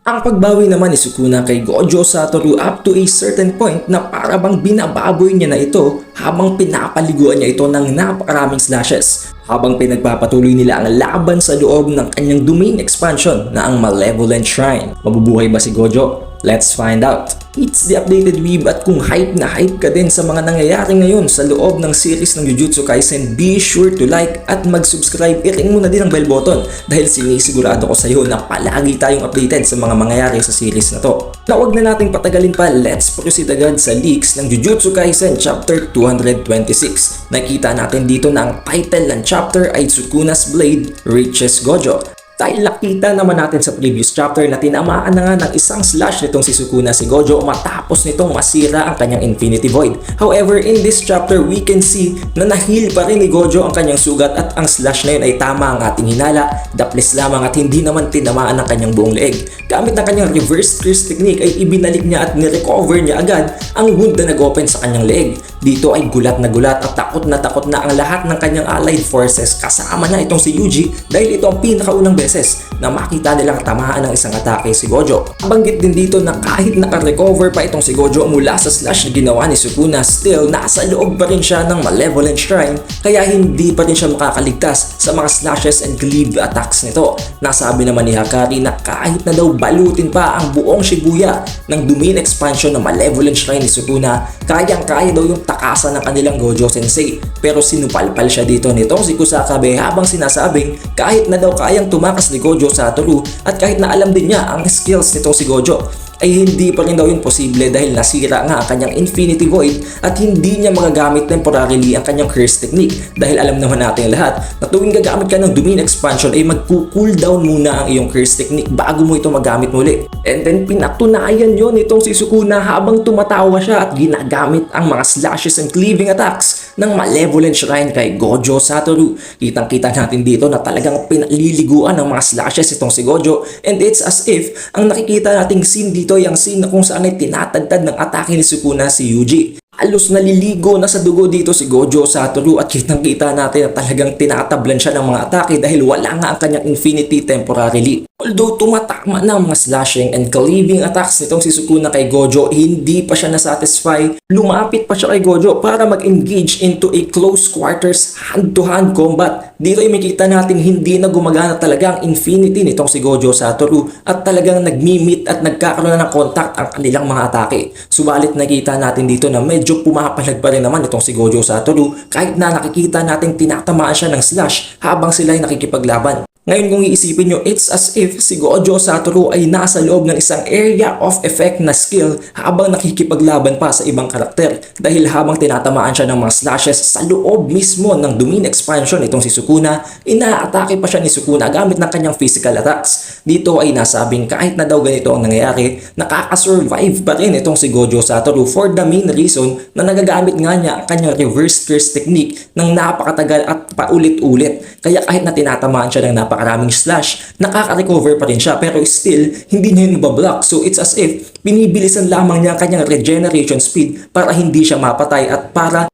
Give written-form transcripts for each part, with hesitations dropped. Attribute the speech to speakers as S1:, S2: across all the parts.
S1: Ang pagbawi naman ni Sukuna kay Gojo Satoru up to a certain point na para bang binababoy niya na ito habang pinapaliguan niya ito ng napakaraming slashes. Habang pinagpapatuloy nila ang laban sa loob ng kanyang domain expansion na ang Malevolent Shrine. Mabubuhay ba si Gojo? Let's find out! It's the updated weeb at kung hype na hype ka din sa mga nangyayari ngayon sa loob ng series ng Jujutsu Kaisen, be sure to like at mag-subscribe. I-ring mo na din ang bell button dahil sinisigurado ko sa iyo na palagi tayong updated sa mga mangyayari sa series na to. Na huwag na nating patagalin pa, let's proceed agad sa leaks ng Jujutsu Kaisen Chapter 226. Nakita natin dito na ang title ng chapter ay Sukuna's Blade Reaches Gojo. Dahil nakita naman natin sa previous chapter na tinamaan na nga ng isang slash nitong si Sukuna si Gojo matapos nitong masira ang kanyang Infinity Void. However, in this chapter we can see na nahil pa rin ni Gojo ang kanyang sugat at ang slash na yun ay tama ang ating hinala, daplis lamang at hindi naman tinamaan ang kanyang buong leeg. Gamit ng kanyang reverse curse technique ay ibinalik niya at nirecover niya agad ang wound na nag-open sa kanyang leeg. Dito ay gulat na takot na ang lahat ng kanyang allied forces kasama na itong si Yuji dahil ito ang pinakaunang beses na makita nilang tamaan ng isang atake si Gojo. Banggit din dito na kahit naka-recover pa itong si Gojo mula sa slash na ginawa ni Sukuna, still nasa loob pa rin siya ng Malevolent Shrine kaya hindi pa rin siya makakaligtas sa mga slashes and cleave attacks nito. Nasabi naman ni Hakari na kahit na daw balutin pa ang buong Shibuya ng domain expansion ng Malevolent Shrine ni Sukuna, kayang-kaya daw yung takasan ng kanilang Gojo Sensei. Pero sinupalpal siya dito nitong si Kusakabe habang sinasabing kahit na daw kayang tumakas ni Gojo Satoru at kahit na alam din niya ang skills nitong si Gojo, ay hindi pa rin daw yun posible dahil nasira nga ang kanyang Infinity Void at hindi niya magagamit temporarily ang kanyang curse technique dahil alam naman natin lahat na tuwing gagamit ka ng domain expansion ay magku-cooldown muna ang iyong curse technique bago mo ito magamit muli. And then pinatunayan yun itong si Sukuna habang tumatawa siya at ginagamit ang mga slashes and cleaving attacks ng Malevolent Shrine kay Gojo Satoru. Kitang-kita natin dito na talagang pinaliliguan ng mga slashes itong si Gojo, and it's as if ang nakikita nating scene dito ay ang scene na kung saan ay tinatagtad ng atake ni Sukuna si Yuji. Halos naliligo na sa dugo dito si Gojo Satoru at kitang-kita natin na talagang tinatablan siya ng mga atake dahil wala nga ang kanyang Infinity temporarily. Although tumatama na ang mga slashing and cleaving attacks nitong si Sukuna kay Gojo, hindi pa siya nasatisfy. Lumapit pa siya kay Gojo para mag-engage into a close quarters hand-to-hand combat. Dito ay makita natin hindi na gumagana talaga ang Infinity nitong si Gojo Satoru at talagang nagmi-meet at nagkakaroon na ng contact ang kanilang mga atake. Subalit nakita natin dito na medyo pumapalag pa rin naman itong si Gojo Satoru kahit na nakikita natin tinatamaan siya ng slash habang sila ay nakikipaglaban. Ngayon kung iisipin nyo, it's as if si Gojo Satoru ay nasa loob ng isang area of effect na skill habang nakikipaglaban pa sa ibang karakter. Dahil habang tinatamaan siya ng mga slashes sa loob mismo ng domain expansion itong si Sukuna, inaatake pa siya ni Sukuna gamit ng kanyang physical attacks. Dito ay nasabing kahit na daw ganito ang nangyayari, nakakasurvive pa rin itong si Gojo Satoru for the main reason na nagagamit nga niya ang kanyang reverse curse technique ng napakatagal at paulit-ulit. Kaya kahit na tinatamaan siya ng napakaraming slash, nakaka-recover pa rin siya pero still hindi niya yun mabablock. So it's as if binibilisan lamang niya ang kanyang regeneration speed para hindi siya mapatay at para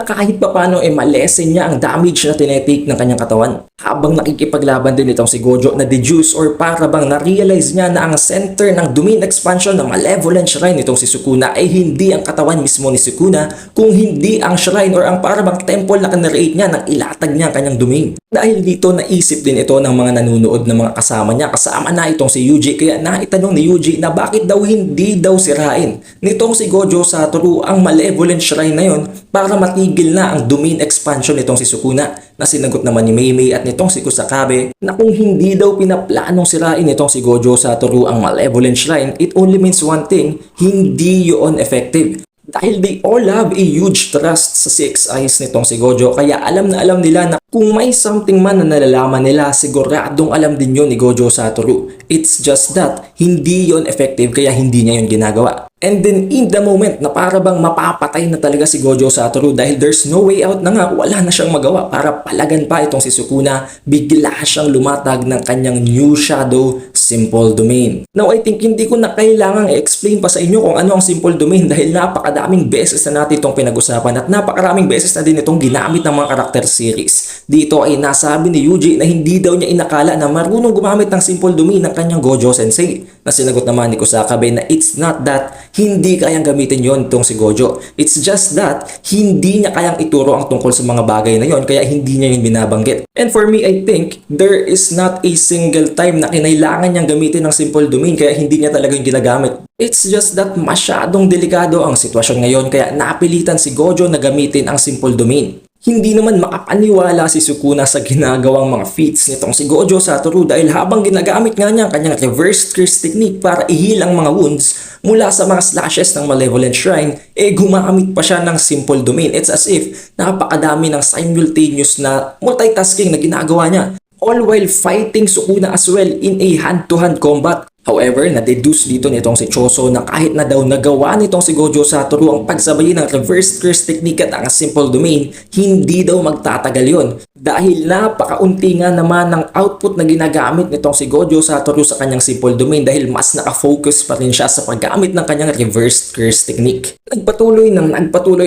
S1: kahit papano malesen niya ang damage na tinetake ng kanyang katawan. Habang nakikipaglaban din itong si Gojo na deduce or para bang na-realize niya na ang center ng domain expansion ng Malevolent Shrine nitong si Sukuna ay hindi ang katawan mismo ni Sukuna, kung hindi ang shrine or ang para bang temple na kinreate niya nang ilatag niya ang kanyang domain. Dahil dito naisip din ito ng mga nanonood ng mga kasama niya, kasama na itong si Yuji, kaya naitanong ni Yuji na bakit daw hindi daw sirain nitong si Gojo Satoru ang Malevolent Shrine na yon para matigil na ang domain expansion nitong si Sukuna. Na sinagot naman ni Meimei at nitong si Kusakabe na kung hindi daw pinaplanong sirain nitong si Gojo Satoru ang Malevolent Shrine, it only means one thing: hindi yun effective. Dahil they all have a huge trust sa Six Eyes nitong si Gojo, kaya alam na alam nila na kung may something man na nalalaman nila, siguradong alam din yun ni Gojo Satoru. It's just that hindi yun effective kaya hindi niya yun ginagawa. And then in the moment na para bang mapapatay na talaga si Gojo Satoru dahil there's no way out na nga, wala na siyang magawa para palagan pa itong si Sukuna, bigla siyang lumatag ng kanyang new shadow simple domain. Now I think hindi ko na kailangang i-explain pa sa inyo kung ano ang simple domain dahil napakadaming beses na natin itong pinag-usapan at napakaraming beses na din itong ginamit ng mga character series. Dito ay nasabi ni Yuji na hindi daw niya inakala na marunong gumamit ng simple domain ng kanyang Gojo Sensei. Na sinagot naman ni Kusakabe na it's not that hindi kayang gamitin yon itong si Gojo. It's just that hindi niya kayang ituro ang tungkol sa mga bagay na yon kaya hindi niya yun binabanggit. And for me, I think there is not a single time na kinailangan niyang gamitin ng simple domain kaya hindi niya talaga yung ginagamit. It's just that masyadong delikado ang sitwasyon ngayon kaya napilitan si Gojo na gamitin ang simple domain. Hindi naman makapaniwala si Sukuna sa ginagawang mga feats nitong si Gojo Satoru dahil habang ginagamit nga niya ang kanyang reverse curse technique para ihil ang mga wounds mula sa mga slashes ng Malevolent Shrine, gumamit pa siya ng simple domain. It's as if napakadami ng simultaneous na multitasking na ginagawa niya, all while fighting Sukuna as well in a hand-to-hand combat. However, na-deduce dito nitong si Choso na kahit na daw nagawa nitong si Gojo Satoru ang pagsabayin ng reverse curse technique at ang simple domain, hindi daw magtatagal yon. Dahil napakaunti nga naman ng output na ginagamit nitong si Gojo Satoru sa kanyang simple domain dahil mas nakafocus pa rin siya sa paggamit ng kanyang reverse curse technique. Nagpatuloy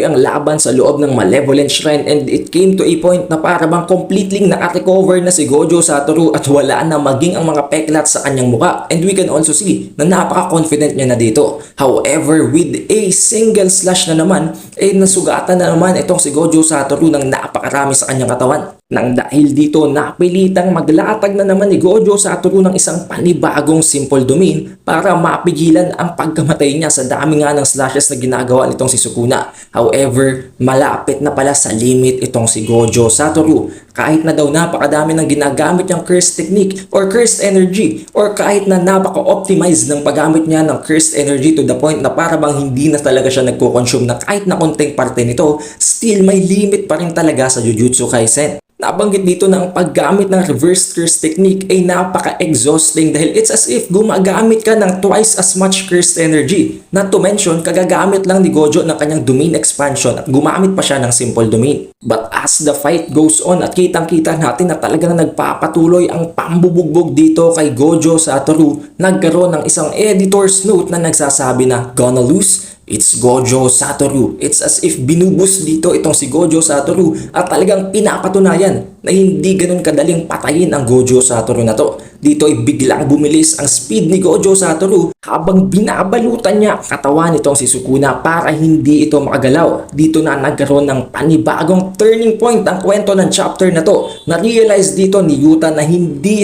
S1: ang laban sa loob ng Malevolent Shrine and it came to a point na para bang completely naka-recover na si Gojo Satoru at wala na maging ang mga peklat sa kanyang muka. And we can also see na napaka-confident niya na dito. However, with a single slash na naman, nasugatan na naman itong si Gojo Satoru ng napakarami sa kanyang katawan. Nang dahil dito, napilitang maglatag na naman ni Gojo Satoru ng isang panibagong simple domain para mapigilan ang pagkamatay niya sa dami nga ng slashes na ginagawa nitong si Sukuna. However, malapit na pala sa limit itong si Gojo Satoru. Kahit na daw napakadami ng ginagamit niyang curse technique or cursed energy or kahit na napaka-optimize ng paggamit niya ng cursed energy to the point na para bang hindi na talaga siya nagko-consume na kahit na konting parte nito, still may limit pa rin talaga sa Jujutsu Kaisen. Nabanggit dito na ang paggamit ng reverse curse technique ay napaka-exhausting dahil it's as if gumagamit ka ng twice as much cursed energy. Not to mention, kagagamit lang ni Gojo ng kanyang domain expansion at gumamit pa siya ng simple domain. But as the fight goes on at kitang-kita natin na talagang nagpapatuloy ang pambubugbog dito kay Gojo Satoru, nagkaroon ng isang editor's note na nagsasabi na gonna lose? It's Gojo Satoru. It's as if binubus dito itong si Gojo Satoru at talagang pinapatunayan na hindi ganun kadaling patayin ang Gojo Satoru na to. Dito ay biglang bumilis ang speed ni Gojo Satoru habang binabalutan niya ang katawan nitong si Sukuna para hindi ito makagalaw. Dito na nagkaroon ng panibagong turning point ang kwento ng chapter na to. Na-realize dito ni Yuta na hindi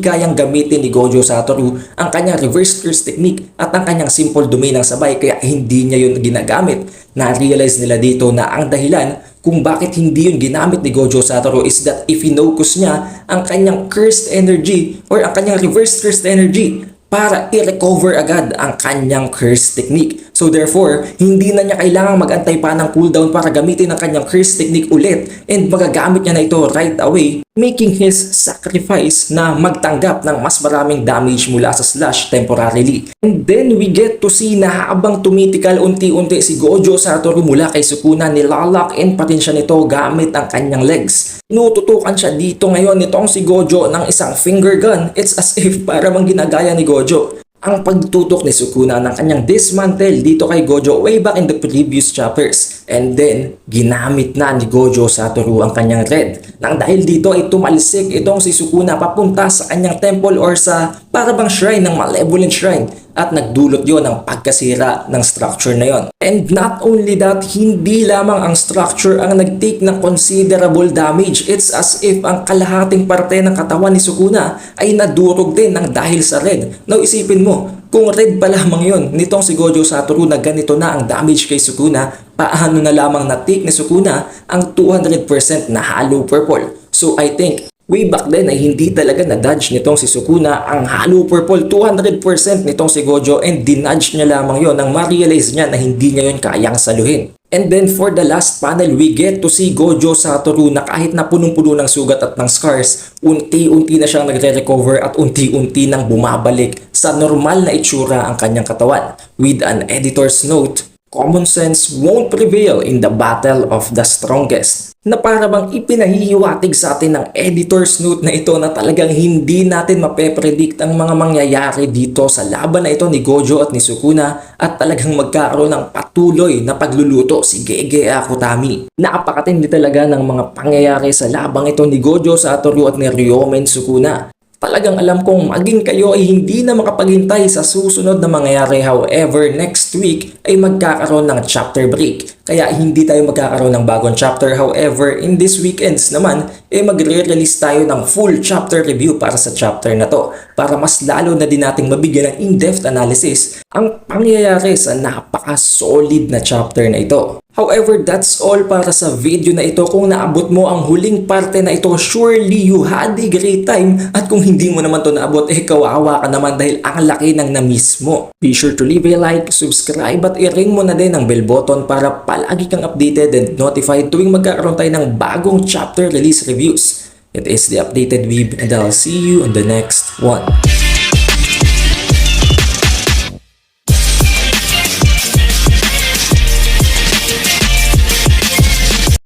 S1: kayang gamitin ni Gojo Satoru ang kanyang reverse curse technique at ang kanyang simple domain ng sabay kaya hindi niya yun ginagamit. Na-realize nila dito na ang dahilan kung bakit hindi yun ginamit ni Gojo Satoru is that ifinocus niya ang kanyang cursed energy or ang kanyang reverse cursed energy para i-recover agad ang kanyang curse technique. So therefore, hindi na niya kailangang mag-antay pa ng cooldown para gamitin ang kanyang curse technique ulit and magagamit niya na ito right away, making his sacrifice na magtanggap ng mas maraming damage mula sa slash temporarily. And then we get to see na habang tumitikal unti-unti si Gojo Satoru mula kay Sukuna, nilalock in pa rin siya nito gamit ang kanyang legs. Inututukan siya dito ngayon nitong si Gojo ng isang finger gun. It's as if para mang ginagaya ni Gojo ang pagtutok ni Sukuna ng kanyang dismantle dito kay Gojo way back in the previous chapters. And then, ginamit na ni Gojo Satoru ang kanyang red. Nang dahil dito ay tumalsik itong si Sukuna papunta sa kanyang temple or sa parabang shrine ng Malevolent Shrine at nagdulot yon ng pagkasira ng structure na yon. And not only that, hindi lamang ang structure ang nag-take ng considerable damage. It's as if ang kalahating parte ng katawan ni Sukuna ay nadurog din ng dahil sa red. Now isipin mo, kung red pa lamang yon nitong si Gojo Satoru na ganito na ang damage kay Sukuna, paano na lamang na-take ni Sukuna ang 200% na hollow purple? So I think way back then ay hindi talaga na-dodge nitong si Sukuna ang hollow purple 200% nitong si Gojo and dinudge niya lamang yon nang ma-realize niya na hindi niya yon kayang saluhin. And then for the last panel, we get to see Gojo Satoru na kahit na punong-puno ng sugat at ng scars, unti-unti na siyang nagre-recover at unti-unti nang bumabalik sa normal na itsura ang kanyang katawan. With an editor's note, common sense won't prevail in the battle of the strongest. Na para bang ipinahihiwatig sa atin ng editor's note na ito na talagang hindi natin mapepredict ang mga mangyayari dito sa laban na ito ni Gojo at ni Sukuna at talagang magkakaroon ng patuloy na pagluluto si Gege Akutami. Napakatindi talaga ng mga pangyayari sa labang ito ni Gojo Satoru at ni Ryomen Sukuna. Talagang alam kong maging kayo ay hindi na makapaghintay sa susunod na mangyayari. However, next week ay magkakaroon ng chapter break. Kaya hindi tayo magkakaroon ng bagong chapter. However, in this weekends naman, magre-release tayo ng full chapter review para sa chapter na to. Para mas lalo na din nating mabigyan ng in-depth analysis ang pangyayari sa napaka-solid na chapter na ito. However, that's all para sa video na ito. Kung naabot mo ang huling parte na ito, surely you had a great time. At kung hindi mo naman to naabot, kawawa ka naman dahil ang laki ng na-miss mo. Be sure to leave a like, subscribe at i-ring mo na din ang bell button para palagi kang updated and notified tuwing magkakaroon tayo ng bagong chapter release reviews. It is the Updated Weeb and I'll see you on the next one.